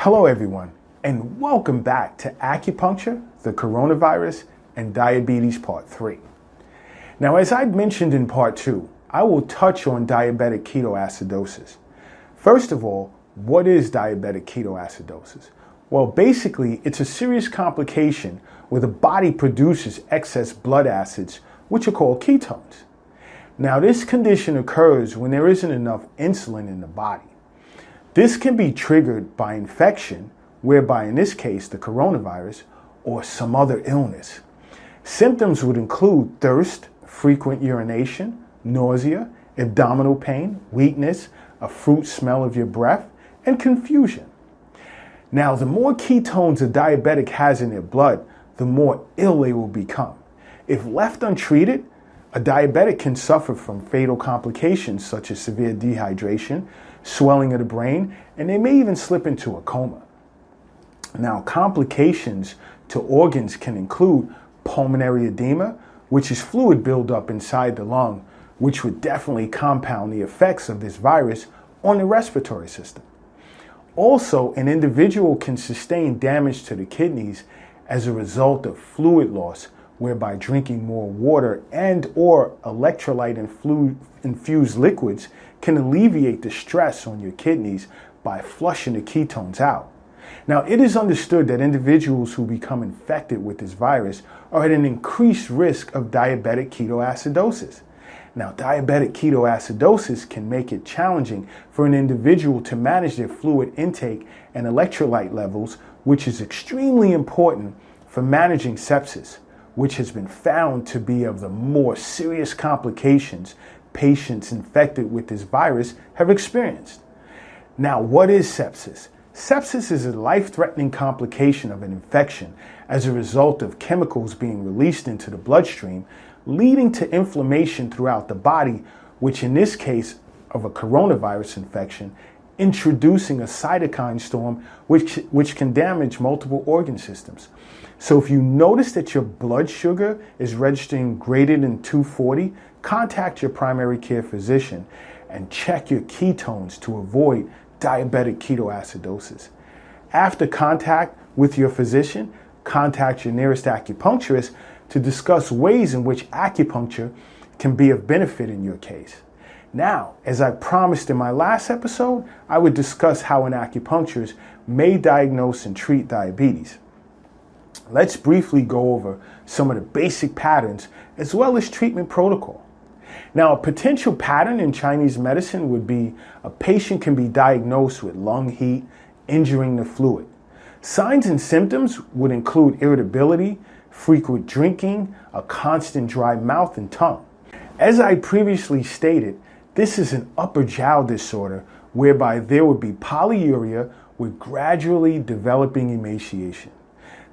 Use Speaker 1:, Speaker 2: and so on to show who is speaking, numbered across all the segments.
Speaker 1: Hello everyone, and welcome back to Acupuncture, the Coronavirus, and Diabetes Part 3. Now, as I mentioned in Part 2, I will touch on diabetic ketoacidosis. First of all, what is diabetic ketoacidosis? Well, basically, it's a serious complication where the body produces excess blood acids, which are called ketones. Now, this condition occurs when there isn't enough insulin in the body. This can be triggered by infection, whereby in this case the coronavirus, or some other illness. Symptoms would include thirst, frequent urination, nausea, abdominal pain, weakness, a fruit smell of your breath, and confusion. Now, the more ketones a diabetic has in their blood, the more ill they will become. If left untreated, a diabetic can suffer from fatal complications such as severe dehydration, swelling of the brain, and they may even slip into a coma. Now, complications to organs can include pulmonary edema, which is fluid buildup inside the lung, which would definitely compound the effects of this virus on the respiratory system. Also, an individual can sustain damage to the kidneys as a result of fluid loss, whereby drinking more water and or electrolyte and fluid-infused liquids can alleviate the stress on your kidneys by flushing the ketones out. Now, it is understood that individuals who become infected with this virus are at an increased risk of diabetic ketoacidosis. Now, diabetic ketoacidosis can make it challenging for an individual to manage their fluid intake and electrolyte levels, which is extremely important for managing sepsis, which has been found to be of the more serious complications patients infected with this virus have experienced. Now, what is sepsis? Sepsis is a life-threatening complication of an infection as a result of chemicals being released into the bloodstream, leading to inflammation throughout the body, which in this case of a coronavirus infection, introducing a cytokine storm which can damage multiple organ systems. So if you notice that your blood sugar is registering greater than 240, contact your primary care physician and check your ketones to avoid diabetic ketoacidosis. After contact with your physician, contact your nearest acupuncturist to discuss ways in which acupuncture can be of benefit in your case. Now, as I promised in my last episode, I would discuss how an acupuncturist may diagnose and treat diabetes. Let's briefly go over some of the basic patterns as well as treatment protocol. Now, a potential pattern in Chinese medicine would be a patient can be diagnosed with lung heat, injuring the fluid. Signs and symptoms would include irritability, frequent drinking, a constant dry mouth and tongue. As I previously stated, this is an upper jowl disorder whereby there would be polyuria with gradually developing emaciation.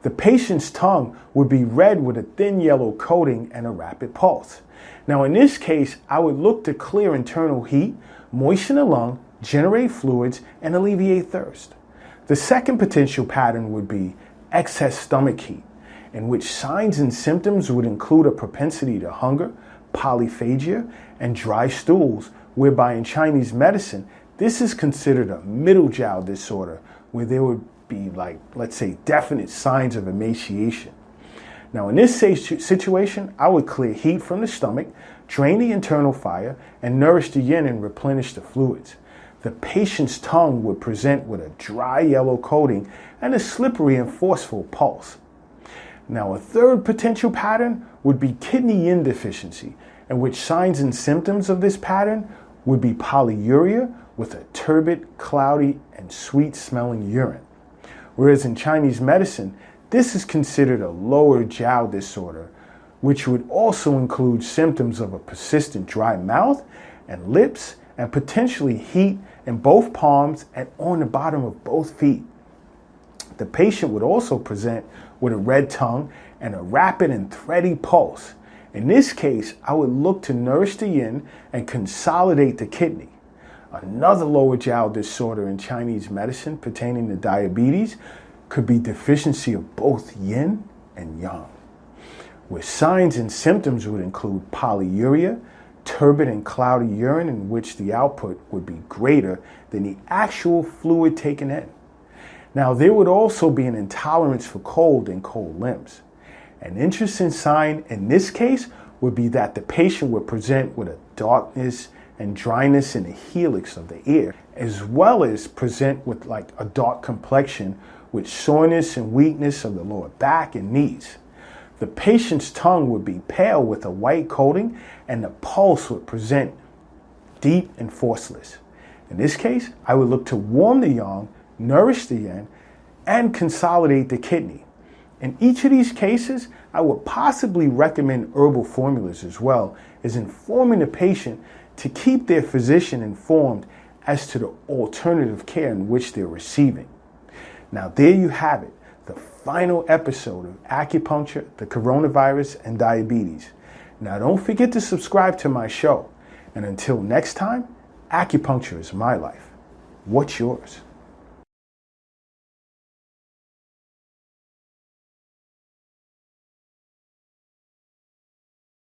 Speaker 1: The patient's tongue would be red with a thin yellow coating and a rapid pulse. Now, in this case, I would look to clear internal heat, moisten the lung, generate fluids, and alleviate thirst. The second potential pattern would be excess stomach heat, in which signs and symptoms would include a propensity to hunger, polyphagia, and dry stools, whereby in Chinese medicine, this is considered a middle jowl disorder, where there would be let's say, definite signs of emaciation. Now, in this situation, I would clear heat from the stomach, drain the internal fire, and nourish the yin and replenish the fluids. The patient's tongue would present with a dry yellow coating and a slippery and forceful pulse. Now, a third potential pattern would be kidney yin deficiency, in which signs and symptoms of this pattern would be polyuria with a turbid, cloudy, and sweet-smelling urine. Whereas in Chinese medicine, this is considered a lower jowl disorder, which would also include symptoms of a persistent dry mouth and lips, and potentially heat in both palms and on the bottom of both feet. The patient would also present with a red tongue and a rapid and thready pulse. In this case, I would look to nourish the yin and consolidate the kidney. Another lower jowl disorder in Chinese medicine pertaining to diabetes could be deficiency of both yin and yang, where signs and symptoms would include polyuria, turbid and cloudy urine in which the output would be greater than the actual fluid taken in. Now, there would also be an intolerance for cold and cold limbs. An interesting sign in this case would be that the patient would present with a darkness and dryness in the helix of the ear, as well as present with like a dark complexion with soreness and weakness of the lower back and knees. The patient's tongue would be pale with a white coating, and the pulse would present deep and forceless. In this case, I would look to warm the yang, nourish the yin, and consolidate the kidney. In each of these cases, I would possibly recommend herbal formulas as well as informing the patient to keep their physician informed as to the alternative care in which they're receiving. Now, there you have it, the final episode of Acupuncture, the Coronavirus, and Diabetes. Now, don't forget to subscribe to my show. And until next time, acupuncture is my life. What's yours?